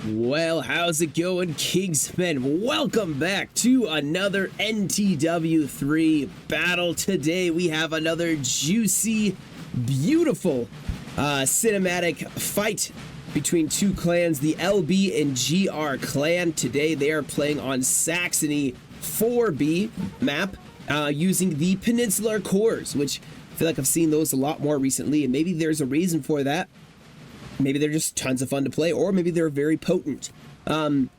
Well, how's it going, Kingsmen? Welcome back to another NTW3 battle. Today we have another juicy, beautiful cinematic fight between two clans, the LB and GR clan. Today they are playing on Saxony 4B map using the Peninsular Cores, which I feel like I've seen those a lot more recently, and maybe there's a reason for that. Maybe they're just tons of fun to play, or maybe they're very potent. So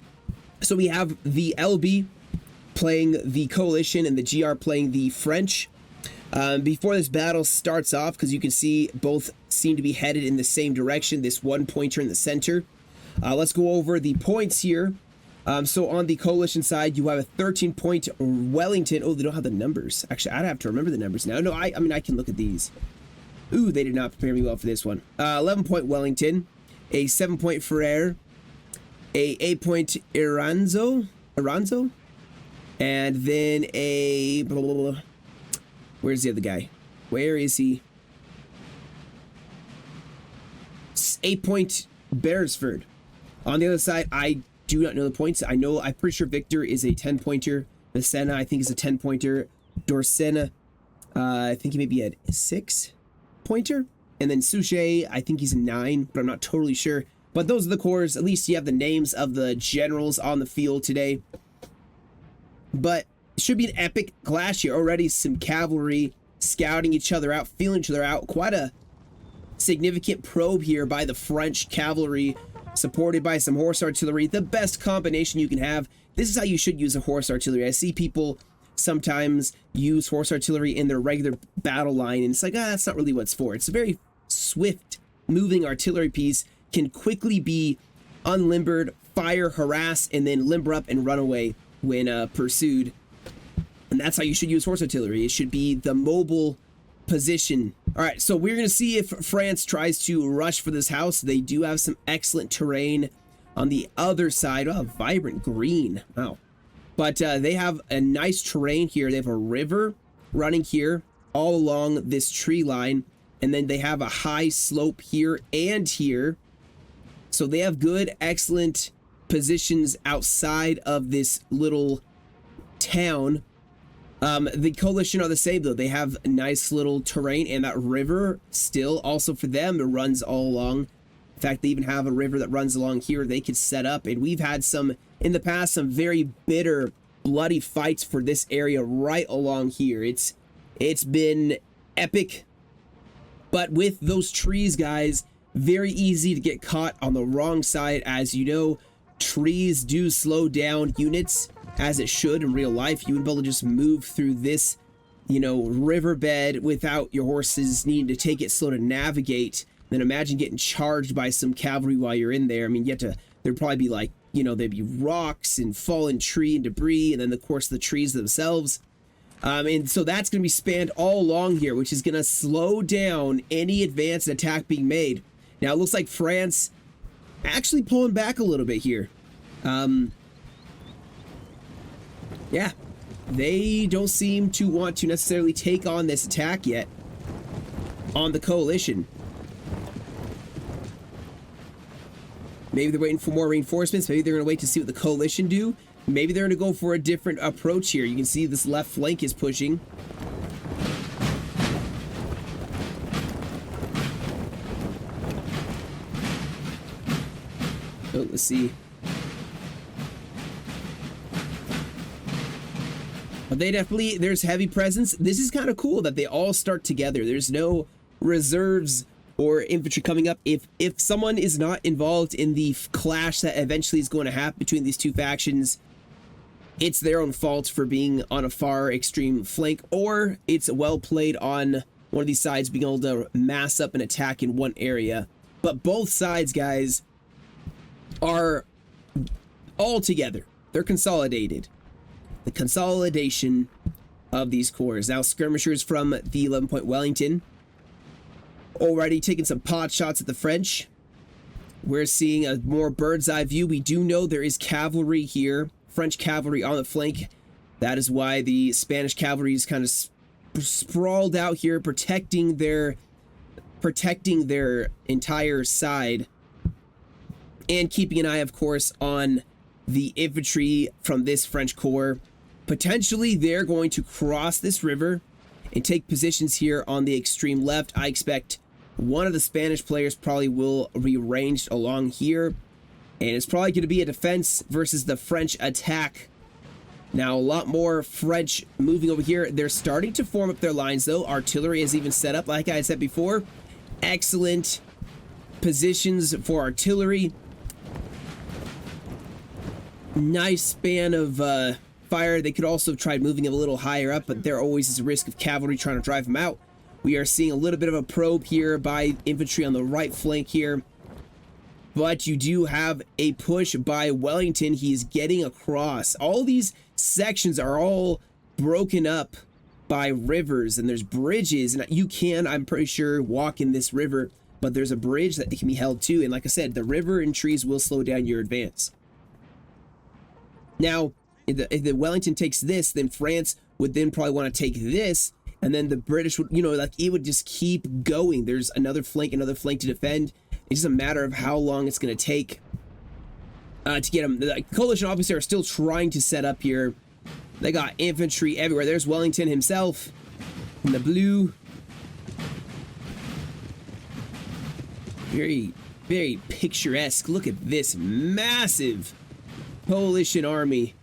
we have the LB playing the Coalition and the GR playing the French. Before this battle starts off, because you can see both seem to be headed in the same direction, this one pointer in the center. Let's go over the points here. So on the Coalition side, you have a 13-point Wellington. Oh, they don't have the numbers. Actually, I'd have to remember the numbers now. No, I mean, I can look at these. Ooh, they did not prepare me well for this one. 11-point Wellington, a 7-point Ferrer, a 8-point Iranzo, and then a blah, blah, blah. Where's the other guy? Where is he? 8-point Beresford. On the other side, I do not know the points. I'm pretty sure Victor is a 10-pointer. Vicena, I think, is a 10-pointer. Dorsena, I think he may be at 6-pointer. And then Suchet, I think he's a 9, but I'm not totally sure. But those are the cores. At least you have the names of the generals on the field today. But it should be an epic clash here. Already some cavalry scouting each other out, feeling each other out. Quite a significant probe here by the French cavalry, supported by some horse artillery. The best combination you can have. This is how you should use a horse artillery. I see people sometimes use horse artillery in their regular battle line, and it's like, that's not really what it's for. It's a very swift moving artillery piece, can quickly be unlimbered, fire, harass, and then limber up and run away when pursued. And that's how you should use horse artillery. It should be the mobile position. All right, so we're going to see if France tries to rush for this house. They do have some excellent terrain on the other side. Oh, vibrant green. Wow. But they have a nice terrain here. They have a river running here all along this tree line. And then they have a high slope here and here. So they have good, excellent positions outside of this little town. The Coalition are the same, though. They have a nice little terrain, and that river still also for them, it runs all along. In fact, they even have a river that runs along here they could set up. And we've had some, in the past, some very bitter, bloody fights for this area right along here. It's been epic. But with those trees, guys, very easy to get caught on the wrong side. As you know, trees do slow down units, as it should in real life. You would be able to just move through this, riverbed without your horses needing to take it slow to navigate. Then imagine getting charged by some cavalry while you're in there. I mean, there'd probably be like, there'd be rocks and fallen tree and debris, and then of course the trees themselves. And so that's going to be spanned all along here, which is going to slow down any advanced attack being made. Now, it looks like France actually pulling back a little bit here. Yeah, they don't seem to want to necessarily take on this attack yet on the Coalition. Maybe they're waiting for more reinforcements. Maybe they're going to wait to see what the Coalition do. Maybe they're going to go for a different approach here. You can see this left flank is pushing. Oh, let's see. But there's heavy presence. This is kind of cool that they all start together. There's no reserves or infantry coming up. If someone is not involved in the clash that eventually is going to happen between these two factions, it's their own fault for being on a far extreme flank, or it's well played on one of these sides being able to mass up an attack in one area. But both sides, guys, are all together. They're consolidated. The consolidation of these cores. Now, skirmishers from the 11-point Wellington already taking some pot shots at the French. We're seeing a more bird's eye view. We do know there is cavalry here, French cavalry on the flank. That is why the Spanish cavalry is kind of sprawled out here, protecting their entire side. And keeping an eye, of course, on the infantry from this French corps. Potentially, they're going to cross this river and take positions here on the extreme left. I expect one of the Spanish players probably will rearrange along here. And it's probably going to be a defense versus the French attack. Now, a lot more French moving over here. They're starting to form up their lines, though. Artillery is even set up, like I said before. Excellent positions for artillery. Nice span of fire. They could also have tried moving them a little higher up, but there always is a risk of cavalry trying to drive them out. We are seeing a little bit of a probe here by infantry on the right flank here. But you do have a push by Wellington. He's getting across. All these sections are all broken up by rivers, and there's bridges, and you can, I'm pretty sure, walk in this river, but there's a bridge that can be held too. And like I said, the river and trees will slow down your advance. Now, if the Wellington takes this, then France would then probably want to take this, and then the British would, you know, like it would just keep going. There's another flank to defend. It's just a matter of how long it's going to take to get them. The coalition obviously are still trying to set up here. They got infantry everywhere. There's Wellington himself in the blue. Very, very picturesque. Look at this massive coalition army.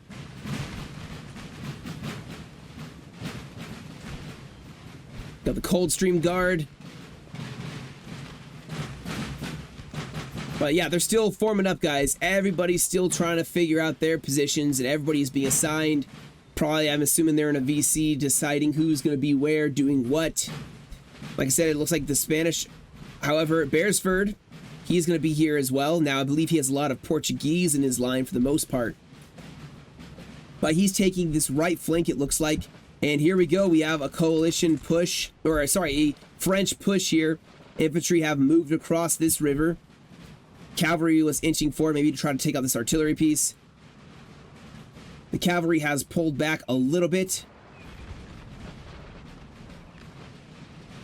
Got the Coldstream Guard. But yeah, they're still forming up, guys. Everybody's still trying to figure out their positions, and everybody's being assigned. Probably, I'm assuming they're in a VC deciding who's going to be where, doing what. Like I said, it looks like the Spanish, however, Beresford, he's going to be here as well. Now, I believe he has a lot of Portuguese in his line for the most part. But he's taking this right flank, it looks like. And here we go. We have a coalition push, or sorry, a French push here. Infantry have moved across this river. Cavalry was inching forward, maybe to try to take out this artillery piece. The cavalry has pulled back a little bit.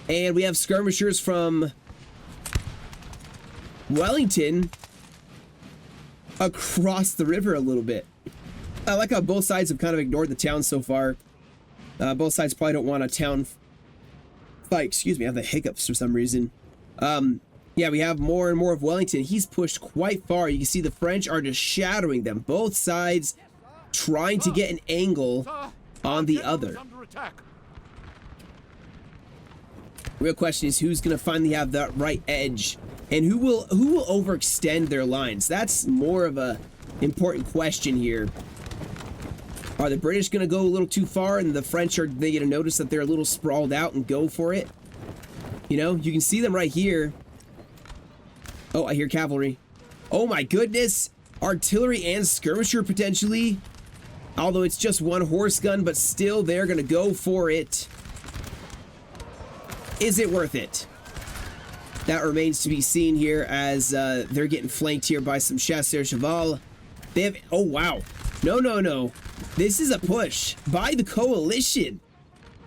And we have skirmishers from Wellington across the river a little bit. I like how both sides have kind of ignored the town so far. Both sides probably don't want a town fight. Excuse me, I have the hiccups for some reason. Yeah, we have more and more of Wellington. He's pushed quite far. You can see the French are just shattering them. Both sides trying to get an angle on the other. Real question is who's going to finally have that right edge, and who will overextend their lines. That's more of a important question here. Are the British going to go a little too far, and the French are they going to notice that they're a little sprawled out and go for it? You know, you can see them right here. Oh, I hear cavalry. Oh my goodness. Artillery and skirmisher potentially. Although it's just one horse gun, but still they're going to go for it. Is it worth it? That remains to be seen here as they're getting flanked here by some chasseurs cheval. They have... Oh, wow. No, no, no. This is a push by the coalition.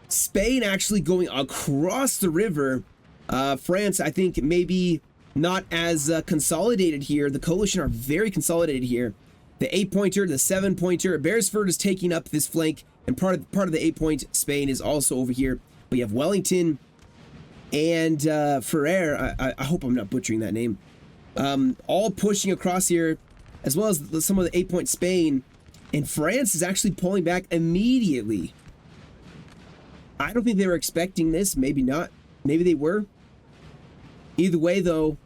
Spain actually going across the river. France, I think, maybe... not as consolidated here. The coalition are very consolidated here. The 8-pointer, the 7-pointer, Beresford is taking up this flank, and part of the 8-point Spain is also over here. We have Wellington and Ferrer. I hope I'm not butchering that name. All pushing across here, as well as some of the 8-point Spain. And France is actually pulling back immediately. I don't think they were expecting this. Maybe not. Maybe they were. Either way, though,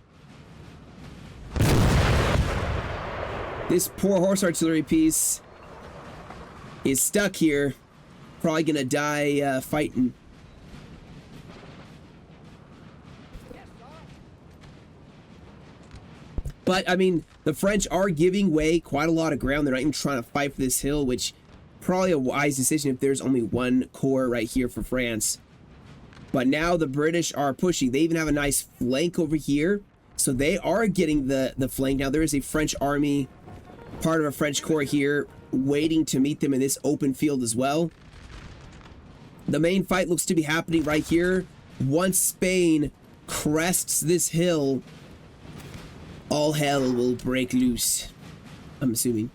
this poor horse artillery piece is stuck here. Probably gonna die fighting. But, I mean, the French are giving way quite a lot of ground. They're not even trying to fight for this hill, which probably a wise decision if there's only one corps right here for France. But now the British are pushing. They even have a nice flank over here. So they are getting the flank. Now there is a French army, part of a French corps here, waiting to meet them in this open field as well. The main fight looks to be happening right here. Once Spain crests this hill all hell will break loose, I'm assuming.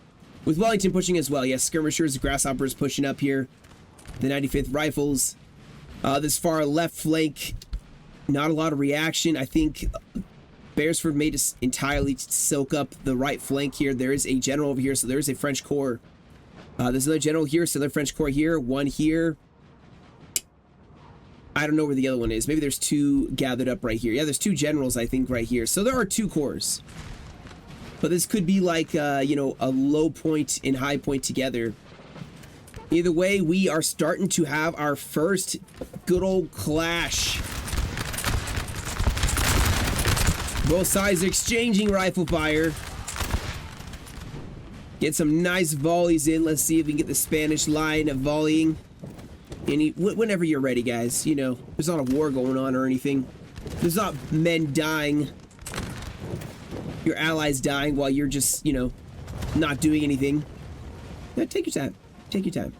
With Wellington pushing as well. Yes, skirmishers, grasshoppers pushing up here. The 95th Rifles. This far left flank, not a lot of reaction. I think Beresford may just entirely soak up the right flank here. There is a general over here, so there's a French corps. There's another general here, so another French corps here, one here. I don't know where the other one is. Maybe there's two gathered up right here. Yeah, there's two generals, I think, right here. So there are two corps. But this could be like, you know, a low point and high point together. Either way, we are starting to have our first good old clash. Both sides exchanging rifle fire. Get some nice volleys in. Let's see if we can get the Spanish line of volleying. Whenever you're ready, guys. You know, there's not a war going on or anything. There's not men dying. Your allies dying while you're just, you know, not doing anything. Yeah, take your time. Take your time.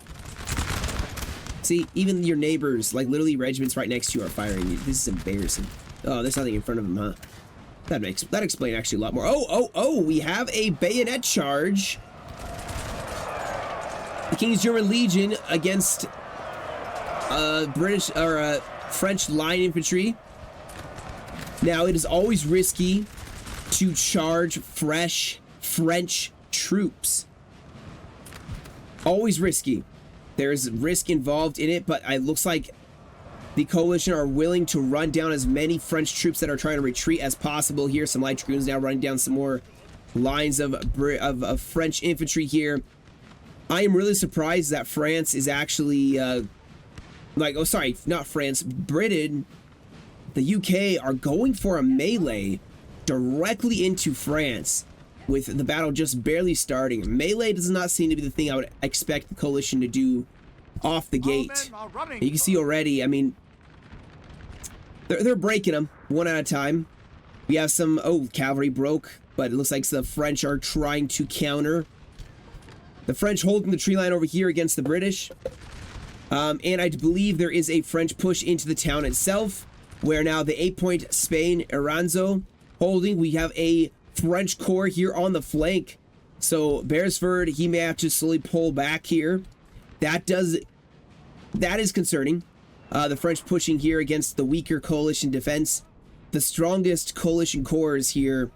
See, even your neighbors, like literally regiments right next to you, are firing you. This is embarrassing. Oh, there's nothing in front of them, huh? That explains actually a lot more. Oh, we have a bayonet charge. The King's German Legion against British or French line infantry. Now, it is always risky to charge fresh French troops. Always risky. There's risk involved in it, but it looks like the coalition are willing to run down as many French troops that are trying to retreat as possible here. Some light dragoons now running down some more lines of French infantry here. I am really surprised that France is actually, oh, sorry, not France, Britain, the UK are going for a melee directly into France with the battle just barely starting. Melee does not seem to be the thing I would expect the coalition to do off the gate. You can see already, I mean, they're breaking them one at a time. We have some, oh, cavalry broke, but it looks like the French are trying to counter. The French holding the tree line over here against the British. And I believe there is a French push into the town itself, where now the 8-point Spain Aranzo holding. We have a French corps here on the flank. So Beresford, he may have to slowly pull back here. That is concerning. The French pushing here against the weaker coalition defense. The strongest coalition corps here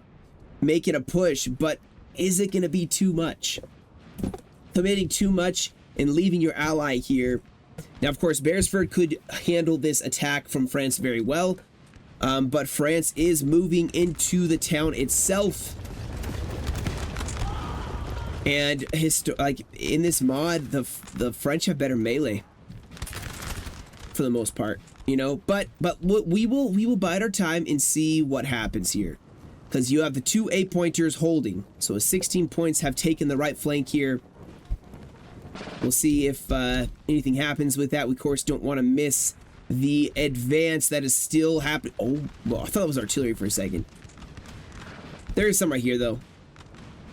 making a push, but is it going to be too much? Committing too much and leaving your ally here. Now, of course, Beresford could handle this attack from France very well, but France is moving into the town itself. And like in this mod, the French have better melee for the most part, you know. But we will bide our time and see what happens here, because you have the two 8-pointers holding. So 16 points have taken the right flank here. We'll see if anything happens with that. We, of course, don't want to miss the advance that is still happening. Oh, well, I thought it was artillery for a second. There is some right here, though.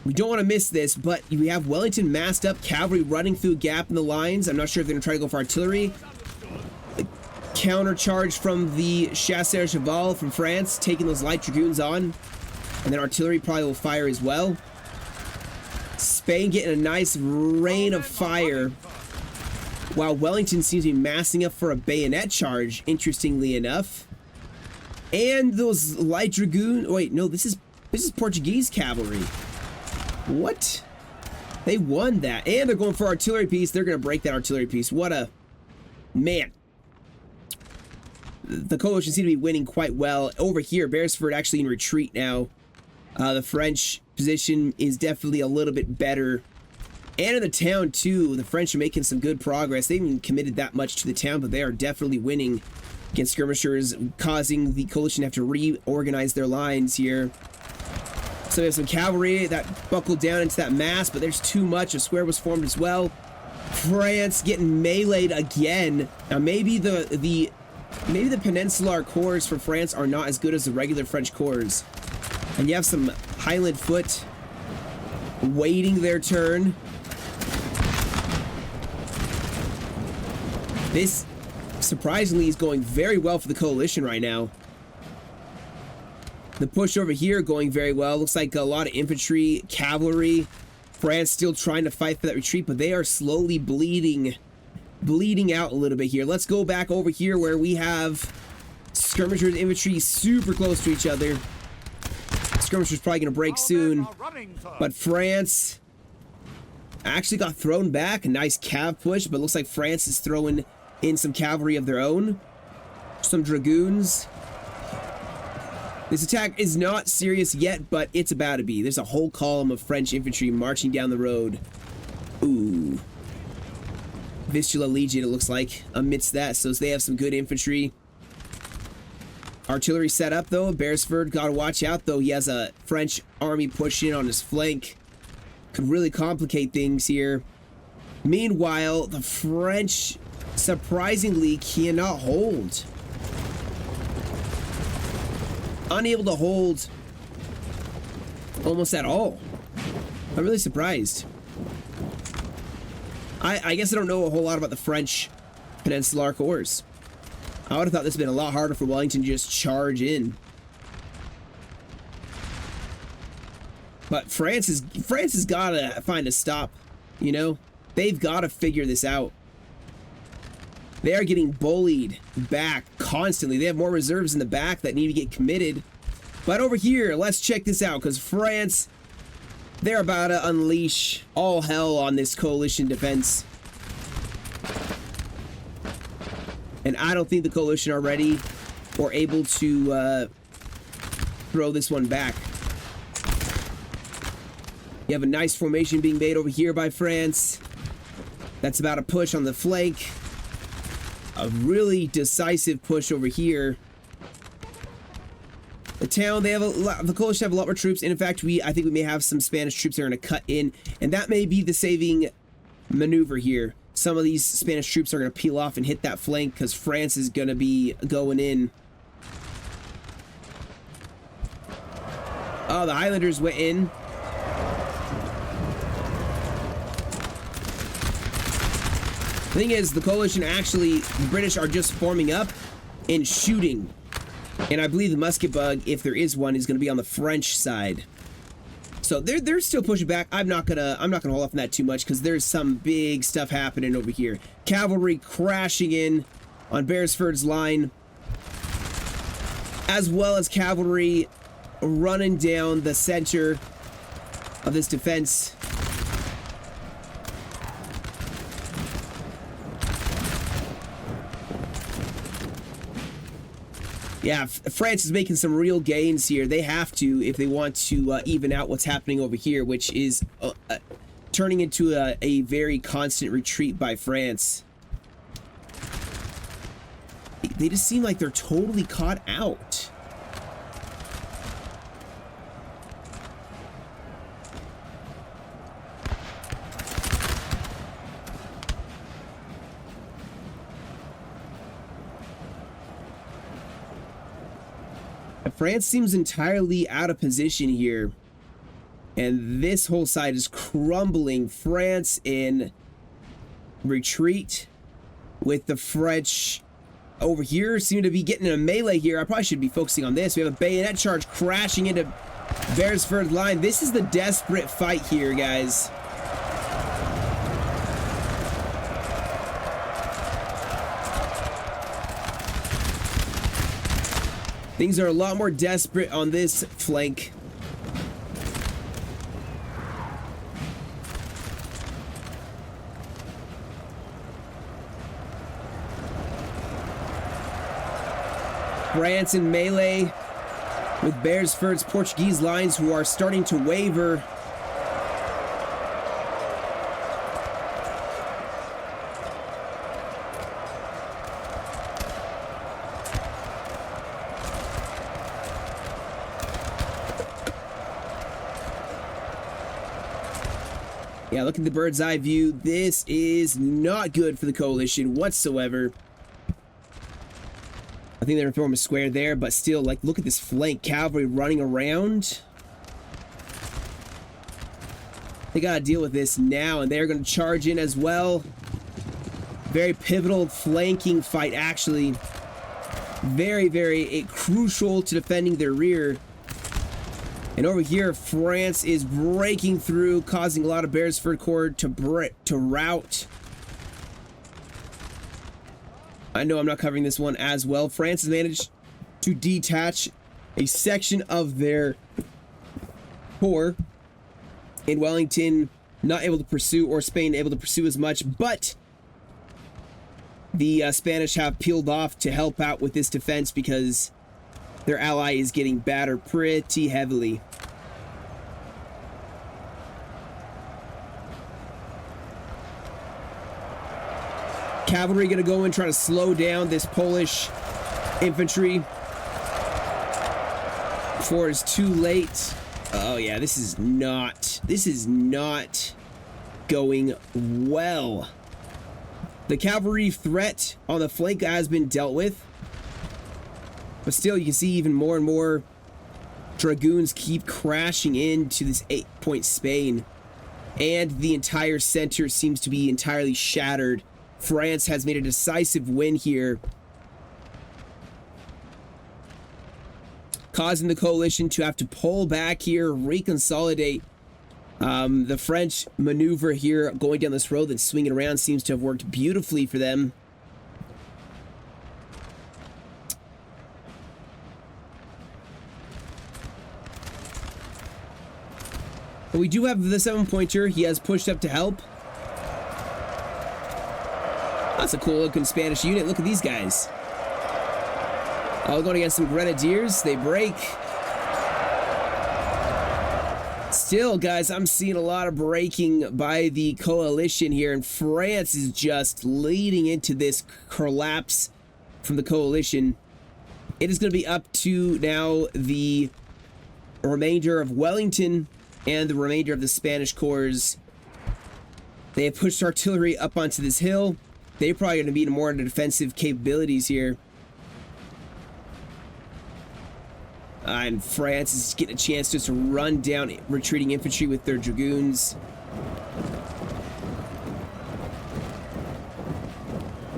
We don't want to miss this, but we have Wellington massed up, cavalry running through a gap in the lines. I'm not sure if they're going to try to go for artillery. The counter charge from the Chasseurs Cheval from France, taking those light dragoons on. And then artillery probably will fire as well. Spain getting a nice rain of fire, while Wellington seems to be massing up for a bayonet charge, interestingly enough. And those light dragoon, wait, no, this is Portuguese cavalry. What? They won that. And they're going for artillery piece. They're going to break that artillery piece. What a man. The coalition seem to be winning quite well. Over here, Beresford actually in retreat now. The French position is definitely a little bit better. And in the town, too, the French are making some good progress. They haven't committed that much to the town, but they are definitely winning against skirmishers, causing the coalition to have to reorganize their lines here. So we have some cavalry that buckled down into that mass, but there's too much. A square was formed as well. France getting meleeed again. Now, maybe the Peninsular Corps for France are not as good as the regular French corps. And you have some Highland foot waiting their turn. This, surprisingly, is going very well for the coalition right now. The push over here going very well. Looks like a lot of infantry, cavalry. France still trying to fight for that retreat, but they are slowly bleeding out a little bit here. Let's go back over here where we have skirmishers, infantry super close to each other. Skirmisher's probably going to break soon. But France actually got thrown back. A nice cav push, but looks like France is throwing in some cavalry of their own. Some dragoons. This attack is not serious yet, but it's about to be. There's a whole column of French infantry marching down the road. Ooh. Vistula Legion, it looks like, amidst that. So they have some good infantry. Artillery set up, though. Beresford, gotta watch out, though. He has a French army pushing in on his flank. Could really complicate things here. Meanwhile, the French, surprisingly, cannot hold. Unable to hold almost at all. I'm really surprised. I guess I don't know a whole lot about the French Peninsular Corps. I would have thought this would have been a lot harder for Wellington to just charge in. But France has got to find a stop, you know? They've got to figure this out. They are getting bullied back constantly. They have more reserves in the back that need to get committed. But over here, let's check this out, because France, they're about to unleash all hell on this coalition defense. And I don't think the coalition are ready or able to throw this one back. You have a nice formation being made over here by France. That's about a push on the flank. A really decisive push over here. The town, they have the coalition have a lot more troops, and in fact, I think we may have some Spanish troops that are going to cut in, and that may be the saving maneuver here. Some of these Spanish troops are going to peel off and hit that flank because France is going to be going in. Oh, the Highlanders went in. The thing is, the coalition actually, the British are just forming up and shooting. And I believe the musket bug, if there is one, is going to be on the French side. So they're still pushing back. I'm not gonna hold off on that too much because there's some big stuff happening over here. Cavalry crashing in on Beresford's line, as well as cavalry running down the center of this defense. Yeah, France is making some real gains here. They have to if they want to even out what's happening over here, which is turning into a very constant retreat by France. They just seem like they're totally caught out. France seems entirely out of position here. And this whole side is crumbling. France in retreat with the French over here seem to be getting in a melee here. I probably should be focusing on this. We have a bayonet charge crashing into Beresford's line. This is the desperate fight here, guys. Things are a lot more desperate on this flank. France in melee with Beresford's Portuguese lines, who are starting to waver. Yeah, look at the bird's eye view. This is not good for the coalition whatsoever. I think they're gonna throw him a square there, but still, like, look at this flank cavalry running around. They gotta deal with this now, and they're gonna charge in as well. Very pivotal flanking fight, actually. Very, very crucial to defending their rear. And over here, France is breaking through, causing a lot of Beresford Corps to rout. I know I'm not covering this one as well. France has managed to detach a section of their corps in Wellington, not able to pursue, or Spain able to pursue as much, but the Spanish have peeled off to help out with this defense because their ally is getting battered pretty heavily. Cavalry gonna go in, try to slow down this Polish infantry before it's too late. Oh yeah, this is not going well. The cavalry threat on the flank has been dealt with, but still you can see even more and more dragoons keep crashing into this 8-point Spain, and the entire center seems to be entirely shattered. France has made a decisive win here, causing the coalition to have to pull back here, reconsolidate. The French maneuver here, going down this road and swinging around, seems to have worked beautifully for them. But we do have the 7-pointer. He has pushed up to help. That's a cool looking Spanish unit. Look at these guys. Oh, going against some grenadiers. They break. Still, guys, I'm seeing a lot of breaking by the coalition here, and France is just leading into this collapse from the coalition. It is going to be up to now the remainder of Wellington and the remainder of the Spanish corps. They have pushed artillery up onto this hill. They're probably going to be more into defensive capabilities here. And France is getting a chance just to run down retreating infantry with their dragoons.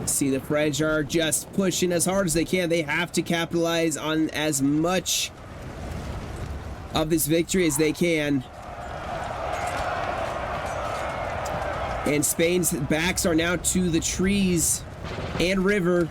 See, the French are just pushing as hard as they can. They have to capitalize on as much of this victory as they can. And Spain's backs are now to the trees and river.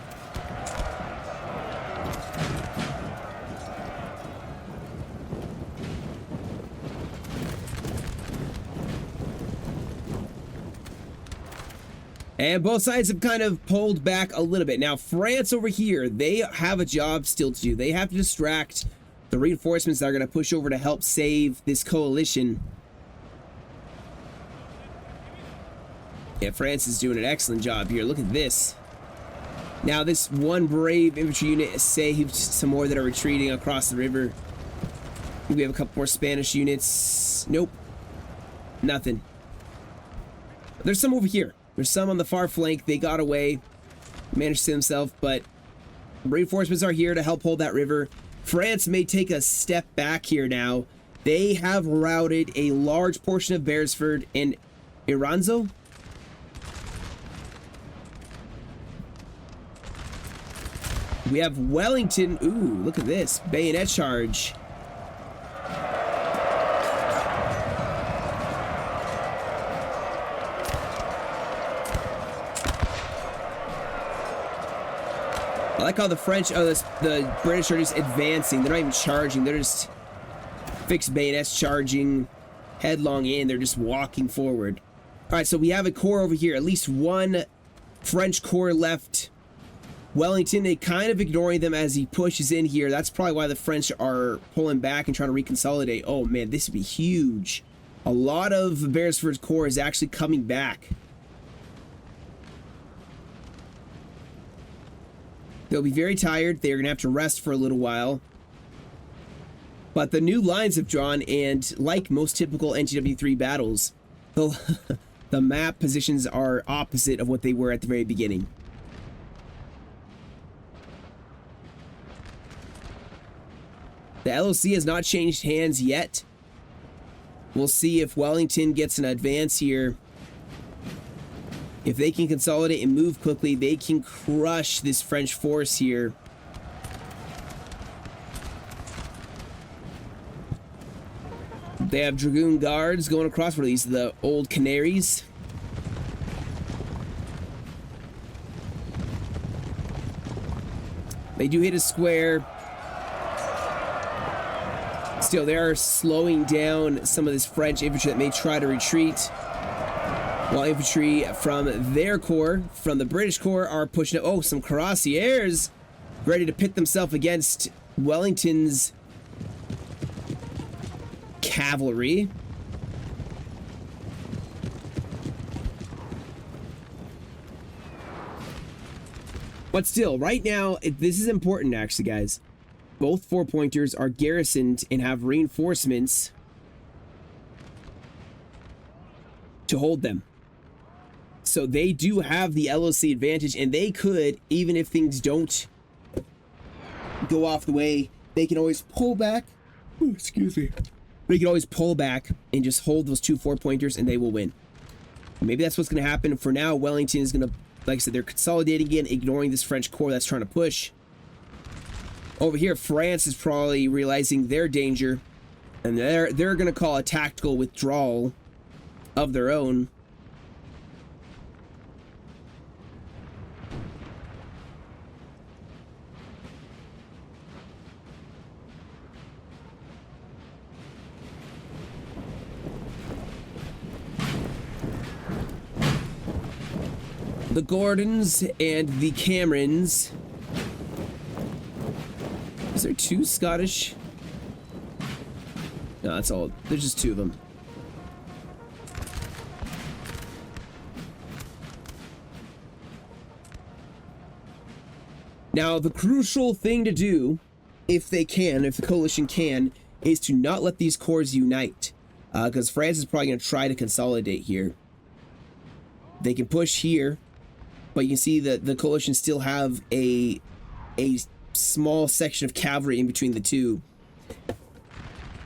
And both sides have kind of pulled back a little bit. Now, France over here, they have a job still to do. They have to distract the reinforcements that are going to push over to help save this coalition. Yeah, France is doing an excellent job here. Look at this. Now, this one brave infantry unit has saved some more that are retreating across the river. We have a couple more Spanish units. Nope. Nothing. There's some over here. There's some on the far flank. They got away. Managed to themselves, but reinforcements are here to help hold that river. France may take a step back here now. They have routed a large portion of Beresford and Iranzo. We have Wellington. Ooh, look at this. Bayonet charge. I like how the French, the British are just advancing. They're not even charging. They're just fixed bayonets charging headlong in. They're just walking forward. All right, so we have a corps over here. At least one French corps left. Wellington, they kind of ignoring them as he pushes in here. That's probably why the French are pulling back and trying to reconsolidate. Oh man, this would be huge. A lot of Beresford's corps is actually coming back. They'll be very tired. They're going to have to rest for a little while. But the new lines have drawn, and like most typical NGW3 battles, the map positions are opposite of what they were at the very beginning. The LOC has not changed hands yet. We'll see if Wellington gets an advance here. If they can consolidate and move quickly, they can crush this French force here. They have Dragoon Guards going across. What are these? The old Canaries? They do hit a square. Still, they are slowing down some of this French infantry that may try to retreat. While infantry from their corps, from the British corps, are pushing up. Oh, some cuirassiers ready to pit themselves against Wellington's cavalry. But still, right now, this is important actually, guys. Both 4-pointers are garrisoned and have reinforcements to hold them. So they do have the LOC advantage, and they could, even if things don't go off the way, they can always pull back. Ooh, excuse me. They can always pull back and just hold those 2 4-pointers, and they will win. Maybe that's what's going to happen. For now, Wellington is going to, like I said, they're consolidating again, ignoring this French corps that's trying to push. Over here, France is probably realizing their danger, and they're going to call a tactical withdrawal of their own. The Gordons and the Camerons. Is there 2 Scottish? No, that's all. There's just 2 of them. Now, the crucial thing to do, if they can, if the coalition can, is to not let these corps unite. Because France is probably going to try to consolidate here. They can push here. But you can see that the coalition still have a small section of cavalry in between the two.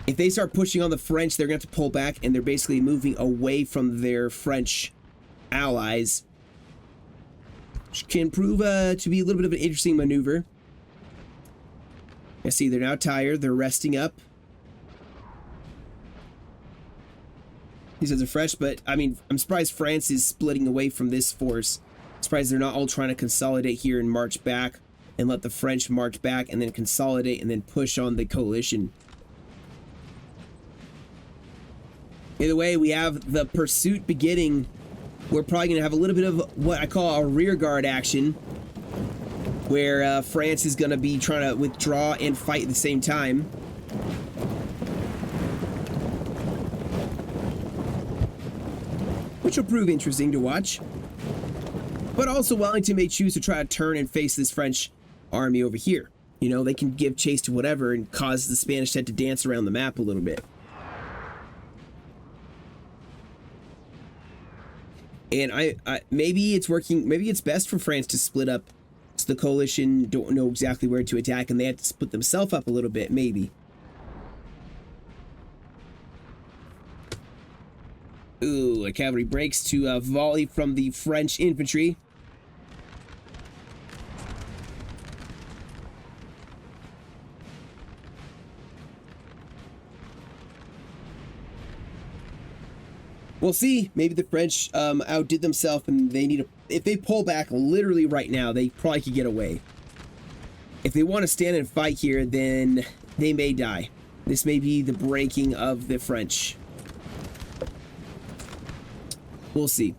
If they start pushing on the French, they're going to have to pull back, and they're basically moving away from their French allies. Which can prove to be a little bit of an interesting maneuver. I see they're now tired. They're resting up. These guys are fresh, but I mean, I'm surprised France is splitting away from this force. Surprised they're not all trying to consolidate here and march back and let the French march back and then consolidate and then push on the coalition. Either way, we have the pursuit beginning. We're probably going to have a little bit of what I call a rear guard action, where France is going to be trying to withdraw and fight at the same time. Which will prove interesting to watch. But also, Wellington may choose to try to turn and face this French army over here. You know, they can give chase to whatever and cause the Spanish head to dance around the map a little bit. And maybe it's working, maybe it's best for France to split up so the coalition don't know exactly where to attack and they have to split themselves up a little bit, maybe. Ooh, a cavalry breaks to a volley from the French infantry. We'll see. Maybe the French outdid themselves and they need to... If they pull back literally right now, they probably could get away. If they want to stand and fight here, then they may die. This may be the breaking of the French. We'll see.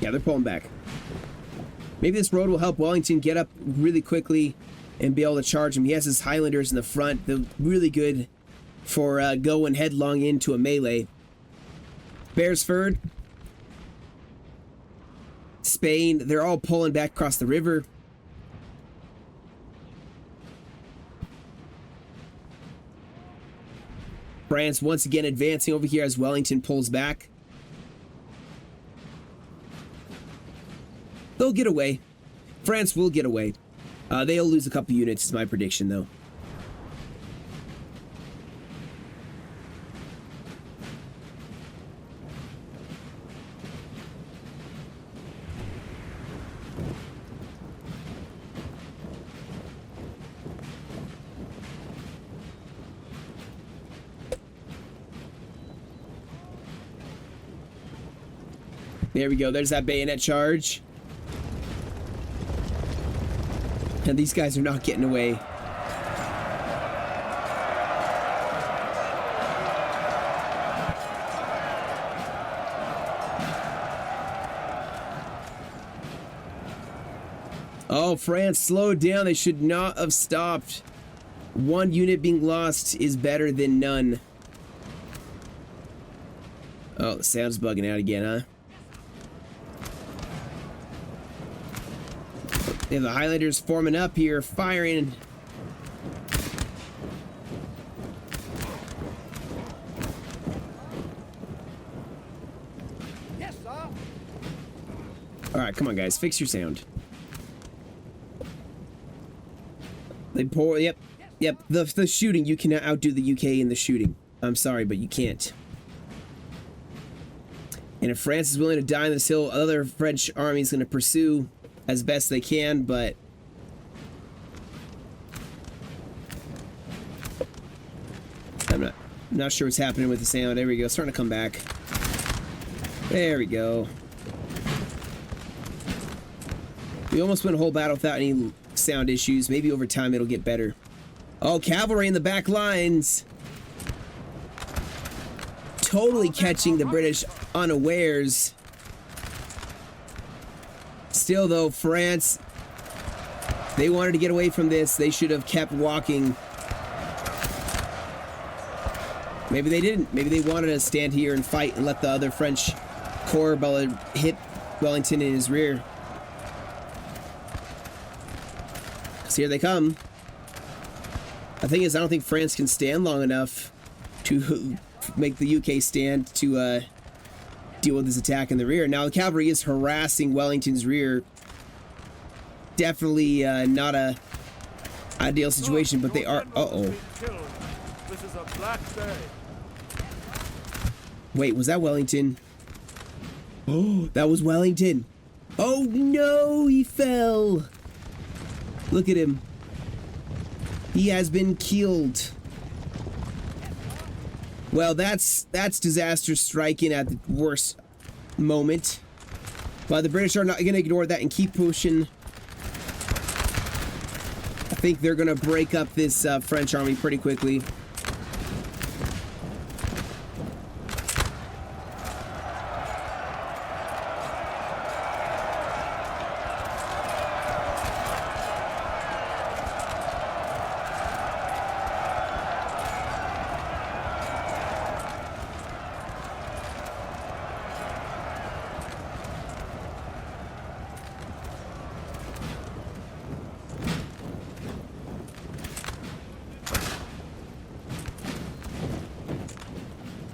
Yeah, they're pulling back. Maybe this road will help Wellington get up really quickly and be able to charge him. He has his Highlanders in the front. They're really good for going headlong into a melee. Beresford, Spain, they're all pulling back across the river. France once again advancing over here as Wellington pulls back. They'll get away. France will get away. They'll lose a couple units is my prediction, though. There we go. There's that bayonet charge. And these guys are not getting away. Oh, France slowed down. They should not have stopped. One unit being lost is better than none. Oh, the sound's bugging out again, huh? Yeah, the Highlanders forming up here, firing. Yes, sir. All right, come on, guys, fix your sound. They pour. Yep. The shooting, you cannot outdo the UK in the shooting. I'm sorry, but you can't. And if France is willing to die on this hill, other French army is going to pursue as best they can, but I'm not sure what's happening with the sound. There we go. Starting to come back. There we go. We almost went a whole battle without any sound issues. Maybe over time it'll get better. Oh, cavalry in the back lines. Totally catching the British unawares. Still, though, France, they wanted to get away from this. They should have kept walking. Maybe they didn't. Maybe they wanted to stand here and fight and let the other French corps hit Wellington in his rear. So here they come. The thing is, I don't think France can stand long enough to make the UK stand to deal with this attack in the rear. Now the cavalry is harassing Wellington's rear. Definitely not a ideal situation, but they are. Uh-oh. This is a black day. Wait, was that Wellington? Oh, that was Wellington. Oh no, he fell. Look at him. He has been killed. Well, that's disaster striking at the worst moment. But the British are not going to ignore that and keep pushing. I think they're going to break up this French army pretty quickly.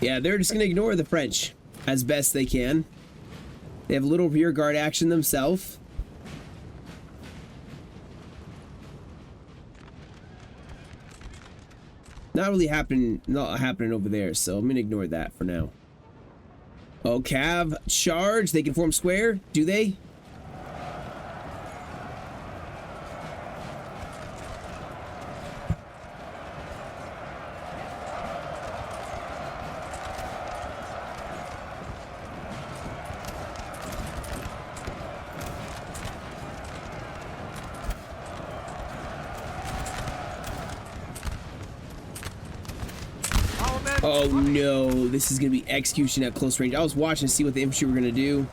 Yeah, they're just going to ignore the French as best they can. They have a little rear guard action themselves. Not happening over there, so I'm going to ignore that for now. Oh, Cav, charge. They can form square. Do they? Oh no, this is going to be execution at close range. I was watching to see what the infantry were going to do.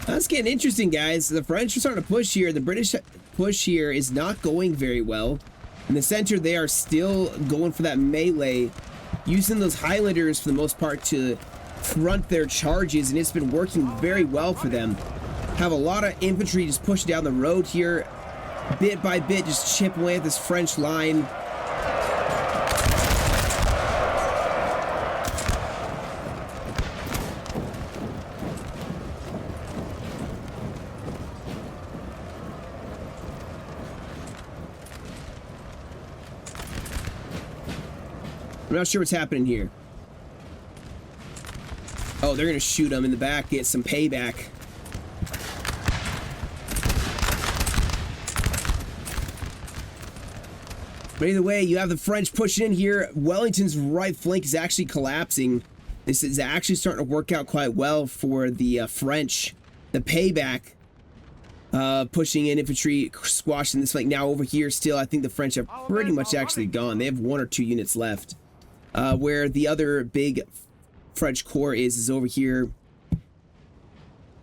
That's getting interesting, guys. The French are starting to push here. The British push here is not going very well. In the center, they are still going for that melee, using those Highlanders for the most part to front their charges, and it's been working very well for them. Have a lot of infantry just pushing down the road here, bit by bit, just chip away at this French line. I'm not sure what's happening here. Oh, they're going to shoot them in the back, get some payback. But either way, you have the French pushing in here. Wellington's right flank is actually collapsing. This is actually starting to work out quite well for the French. The payback, pushing in infantry, squashing this flank. Now over here still, I think the French have pretty much actually gone. They have 1 or 2 units left. Where the other big French corps is over here.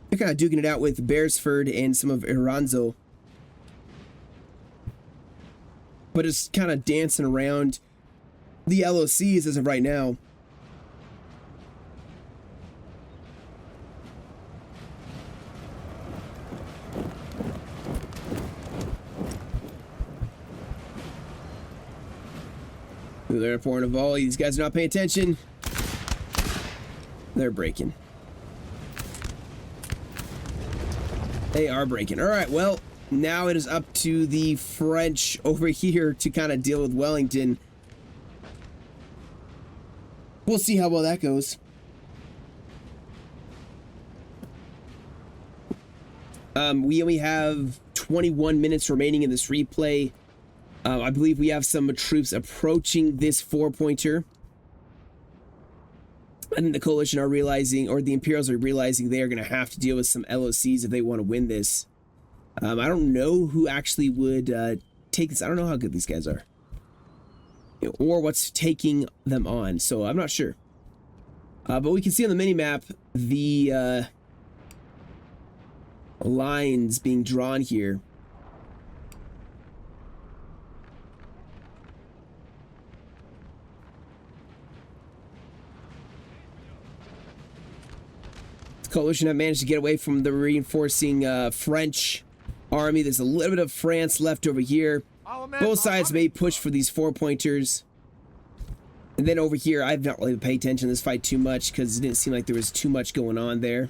They're kind of duking it out with Beresford and some of Iranzo. But it's kind of dancing around the LOCs as of right now. They're pouring a volley. These guys are not paying attention. They're breaking. They are breaking. All right, well, now it is up to the French over here to kind of deal with Wellington. We'll see how well that goes. We only have 21 minutes remaining in this replay. I believe we have some troops approaching this 4-pointer. I think the coalition are realizing, or the Imperials are realizing, they are going to have to deal with some LOCs if they want to win this. I don't know who actually would take this. I don't know how good these guys are, or what's taking them on, so I'm not sure. But we can see on the mini-map the lines being drawn here. Coalition have managed to get away from the reinforcing French army. There's a little bit of France left over here. Both sides may push for these 4-pointers. And then over here, I've not really paid attention to this fight too much because it didn't seem like there was too much going on there.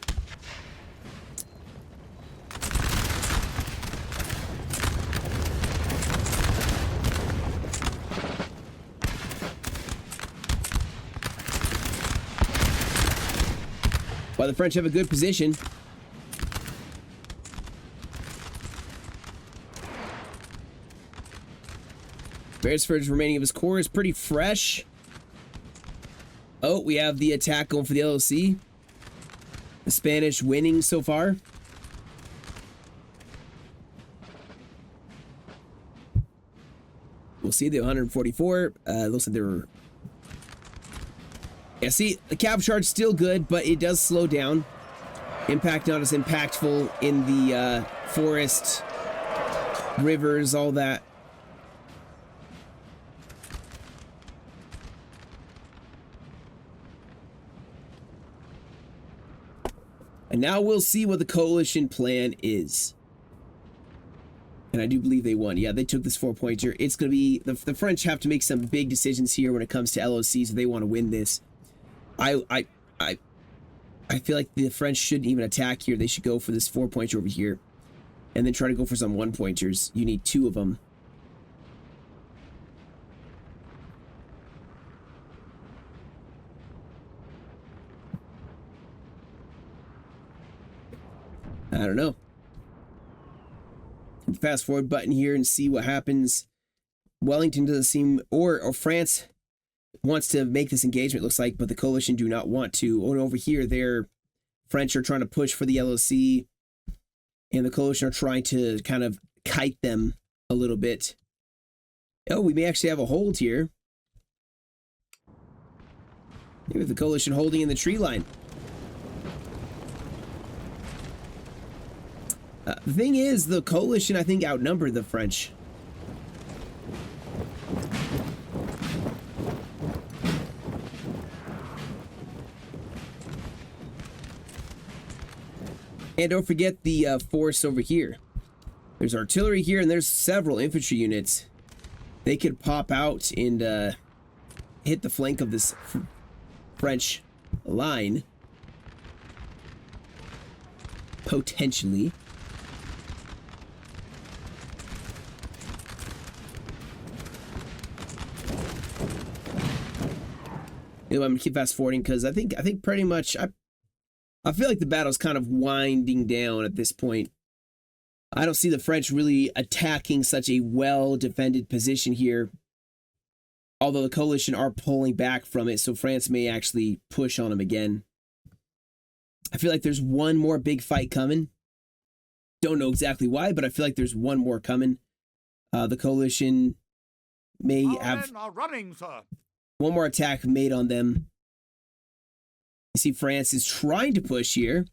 While the French have a good position. Beresford's remaining of his corps is pretty fresh. Oh, we have the attack going for the LOC. The Spanish winning so far. We'll see the 144. Looks like they were... Yeah, see, the cav charge still good, but it does slow down. Impact not as impactful in the forest, rivers, all that. And now we'll see what the coalition plan is. And I do believe they won. Yeah, they took this 4-pointer. It's going to be... The French have to make some big decisions here when it comes to LOCs if they want to win this. I feel like the French shouldn't even attack here. They should go for this 4-pointer over here. And then try to go for some 1-pointers. You need 2 of them. I don't know. Fast forward button here and see what happens. Wellington doesn't seem, or France wants to make this engagement, looks like, but the coalition do not want to. And over here, they're French are trying to push for the LOC, and the coalition are trying to kind of kite them a little bit. Oh, we may actually have a hold here. Maybe the coalition holding in the tree line. The thing is, the coalition, I think, outnumbered the French. And don't forget the force over here. There's artillery here, and there's several infantry units. They could pop out and hit the flank of this French line. Potentially. You know, I'm gonna keep fast forwarding because I think pretty much I feel like the battle's kind of winding down at this point. I don't see the French really attacking such a well-defended position here. Although the coalition are pulling back from it, so France may actually push on them again. I feel like there's one more big fight coming. Don't know exactly why, but I feel like there's one more coming. The coalition may have running, sir. one more attack made on them. You see France is trying to push here.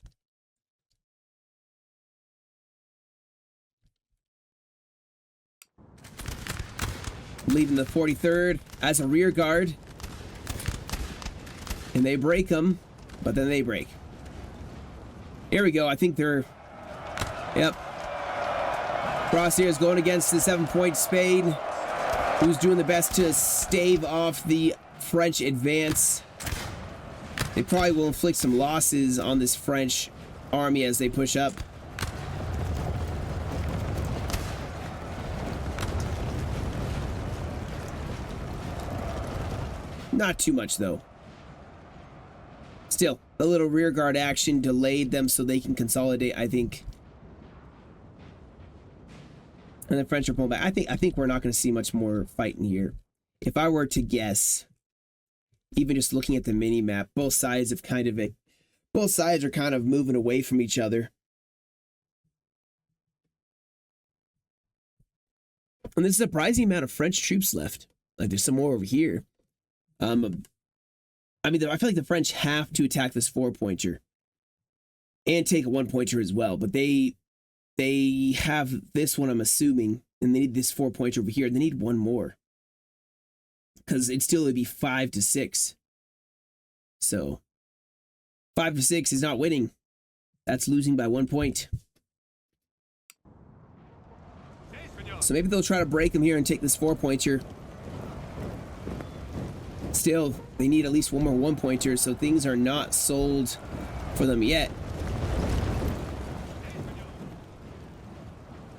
Leaving the 43rd as a rear guard. And they break them, but then they break. Here we go. I think they're... Yep. Crosshairs going against the 7-point Spade, who's doing the best to stave off the French advance. They probably will inflict some losses on this French army as they push up. Not too much, though. Still, a little rearguard action delayed them so they can consolidate, I think. And the French are pulling back. I think we're not going to see much more fighting here. If I were to guess, even just looking at the mini map, both sides are kind of moving away from each other. And there's a surprising amount of French troops left. Like there's some more over here. I mean, I feel like the French have to attack this 4-pointer and take a 1-pointer as well, but they have this one, I'm assuming, and they need this 4-pointer over here. They need one more because it still would be 5 to 6. So 5 to 6 is not winning. That's losing by 1 point. So maybe they'll try to break them here and take this 4-pointer. Still, they need at least one more 1-pointer, so things are not sold for them yet.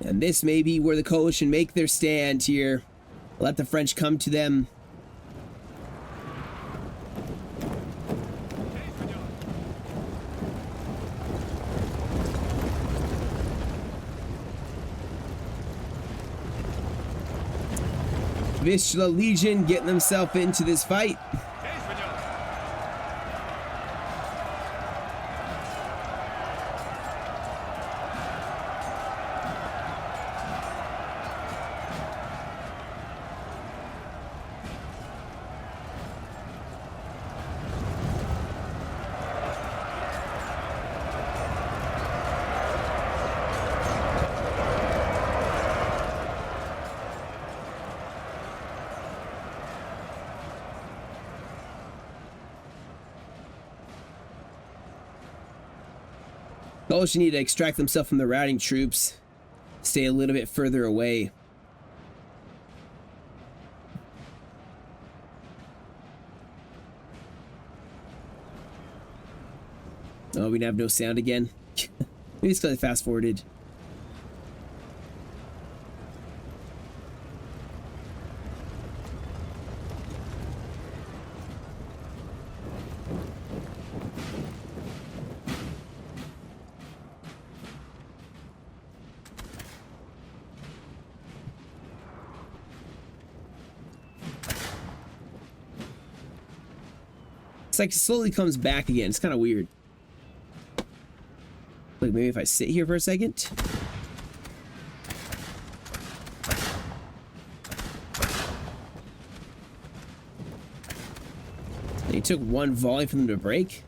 And this may be where the coalition make their stand here. Let the French come to them. Vistula Legion getting themselves into this fight. Coalition need to extract themselves from the routing troops. Stay a little bit further away. Oh, we have no sound again. Maybe it's because I fast forwarded. It's like it slowly comes back again. It's kind of weird. Like maybe if I sit here for a second. And he took one volley for them to break.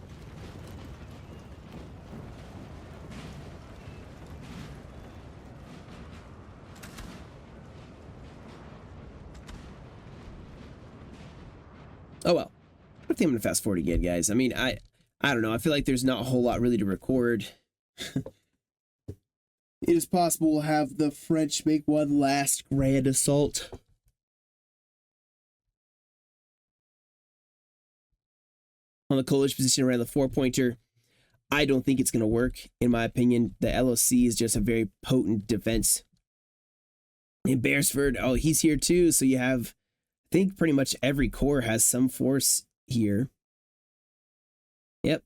Oh well. I think I'm gonna fast forward again, guys. I mean, I don't know. I feel like there's not a whole lot really to record. It is possible we'll have the French make one last grand assault. On the coalition position around the 4-pointer. I don't think it's gonna work, in my opinion. The LOC is just a very potent defense. And Beresford, oh, he's here too. So you have, I think pretty much every corps has some force here. Yep.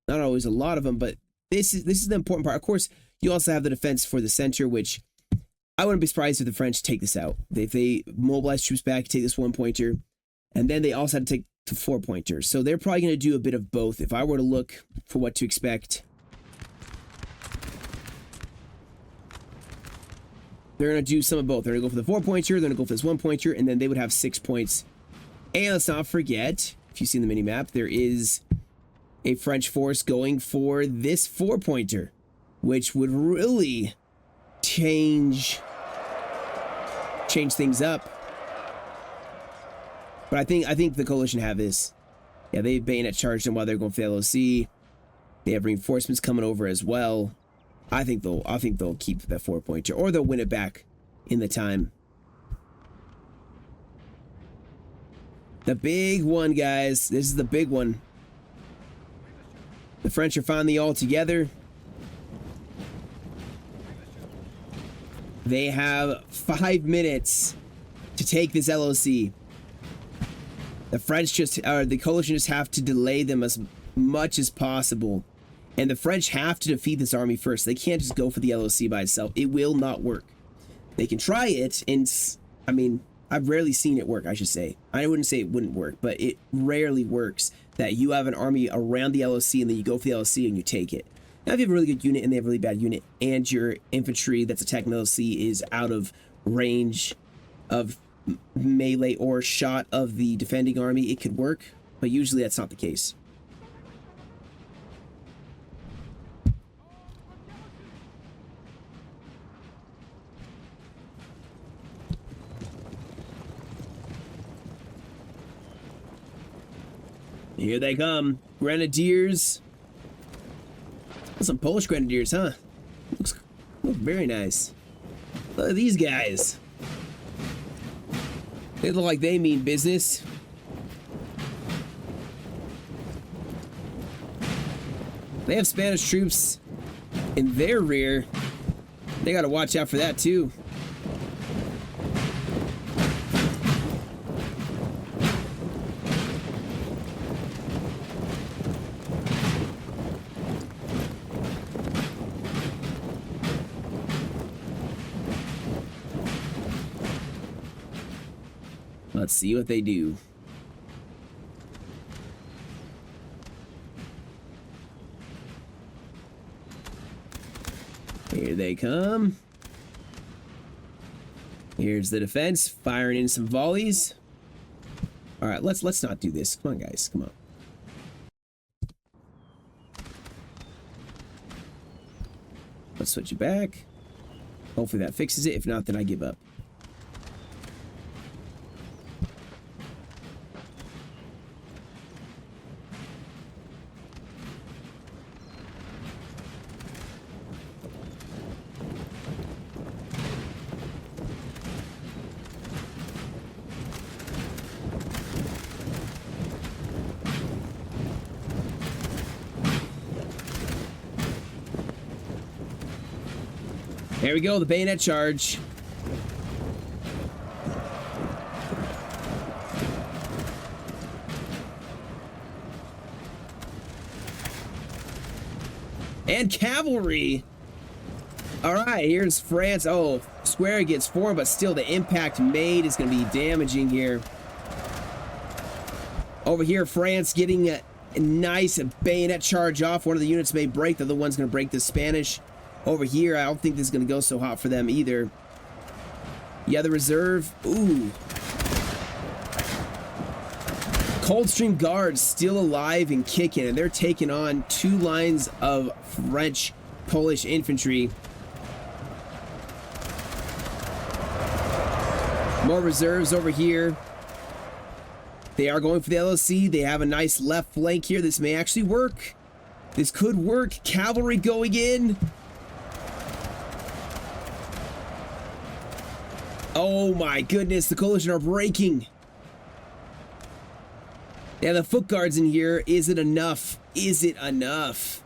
Not always a lot of them, but this is the important part. Of course, you also have the defense for the center, which I wouldn't be surprised if the French take this out. If they mobilize troops back, take this 1-pointer, and then they also had to take the 4-pointer. So they're probably going to do a bit of both. If I were to look for what to expect, they're going to do some of both. They're going to go for the 4-pointer, they're going to go for this 1-pointer, and then they would have 6 points. And let's not forget, if you see the mini-map, there is a French force going for this 4-pointer, which would really change things up. But I think the coalition have this. Yeah, they bayonet charged them while they're going for the LOC. They have reinforcements coming over as well. I think they'll keep that 4-pointer, or they'll win it back in the time. The big one, guys. This is the big one. The French are finally all together. They have 5 minutes to take this LOC. The French the coalition just have to delay them as much as possible. And the French have to defeat this army first. They can't just go for the LOC by itself. It will not work. They can try it, and I mean, I've rarely seen it work, I should say. I wouldn't say it wouldn't work, but it rarely works that you have an army around the LOC and then you go for the LOC and you take it. Now, if you have a really good unit and they have a really bad unit and your infantry that's attacking the LOC is out of range of melee or shot of the defending army, it could work, but usually that's not the case. Here they come. Grenadiers. Some Polish grenadiers, huh? Look very nice. Look at these guys. They look like they mean business. They have Spanish troops in their rear. They gotta watch out for that too. Let's see what they do. Here they come. Here's the defense, firing in some volleys. All right, let's not do this. Come on, guys, come on. Let's switch it back. Hopefully that fixes it. If not, then I give up. There we go, the bayonet charge. And cavalry. All right, here's France. Oh, square gets formed, but still the impact made is going to be damaging here. Over here, France getting a nice bayonet charge off. One of the units may break. The other one's going to break the Spanish. Over here, I don't think this is going to go so hot for them either. Yeah, the reserve. Ooh. Coldstream Guards still alive and kicking, and they're taking on 2 lines of French Polish infantry. More reserves over here. They are going for the LOC. They have a nice left flank here. This may actually work. This could work. Cavalry going in. Oh my goodness, the coalition are breaking. Yeah, the foot guards in here. Is it enough? Is it enough?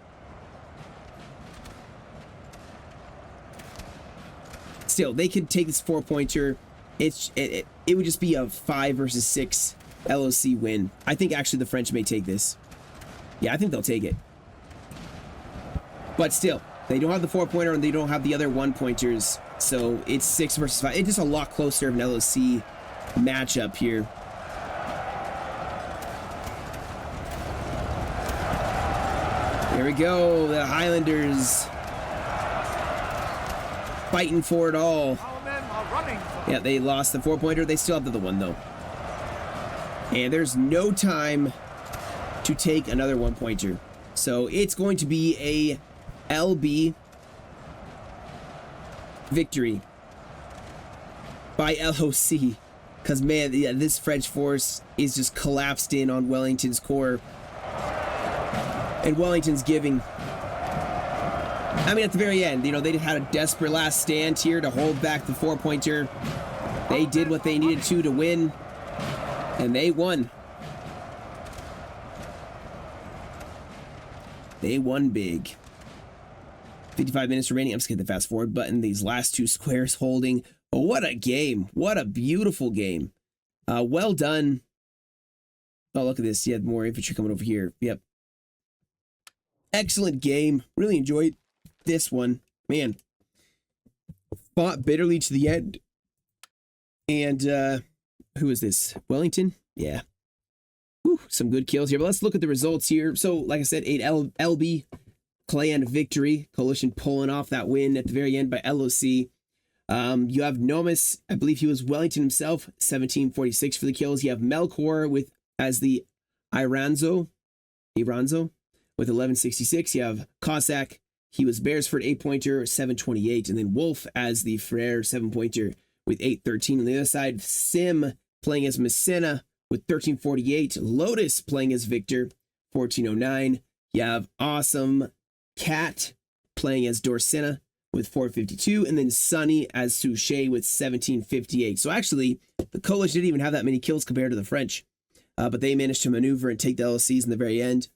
Still, they could take this 4-pointer. It would just be a 5 versus 6 LOC win. I think actually the French may take this. Yeah, I think they'll take it. But still, they don't have the 4-pointer and they don't have the other 1-pointers. So it's 6 versus 5. It's just a lot closer of an LOC matchup here. Here we go. The Highlanders fighting for it all. Our men are running for Yeah, they lost the 4-pointer. They still have the other one, though. And there's no time to take another 1-pointer. So it's going to be a LB victory by LOC. Because, man, yeah, this French force is just collapsed in on Wellington's core. And Wellington's giving. I mean, at the very end, you know, they had a desperate last stand here to hold back the 4-pointer. They did what they needed to win. And they won. They won big. 55 minutes remaining. I'm just hitting the fast forward button. These last 2 squares holding. Oh, what a game. What a beautiful game. Well done. Oh, look at this. You had more infantry coming over here. Yep. Excellent game. Really enjoyed this one. Man. Fought bitterly to the end. And who is this? Wellington? Yeah. Whew, some good kills here. But let's look at the results here. So, like I said, 8 LB clan victory. Coalition pulling off that win at the very end by LOC. You have Nomis, I believe he was Wellington himself, 1746 for the kills. You have Melkor with as the Iranzo with 1166. You have Cossack, he was Beresford 8-pointer, 728, and then Wolf as the Frere 7-pointer with 813. On the other side, Sim playing as Messina with 1348. Lotus playing as Victor, 1409. You have Awesome Cat playing as Dorsina with 452, and then Sunny as Suchet with 1758. So actually, the Coalition didn't even have that many kills compared to the French, but they managed to maneuver and take the LOCs in the very end.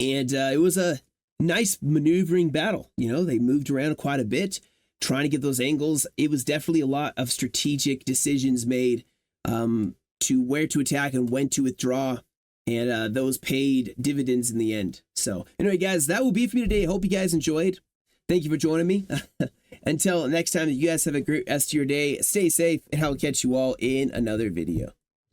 And it was a nice maneuvering battle. You know, they moved around quite a bit, trying to get those angles. It was definitely a lot of strategic decisions made to where to attack and when to withdraw. And those paid dividends in the end. So anyway, guys, that will be it for me today. I hope you guys enjoyed. Thank you for joining me. Until next time, you guys have a great rest of your day. Stay safe, and I will catch you all in another video.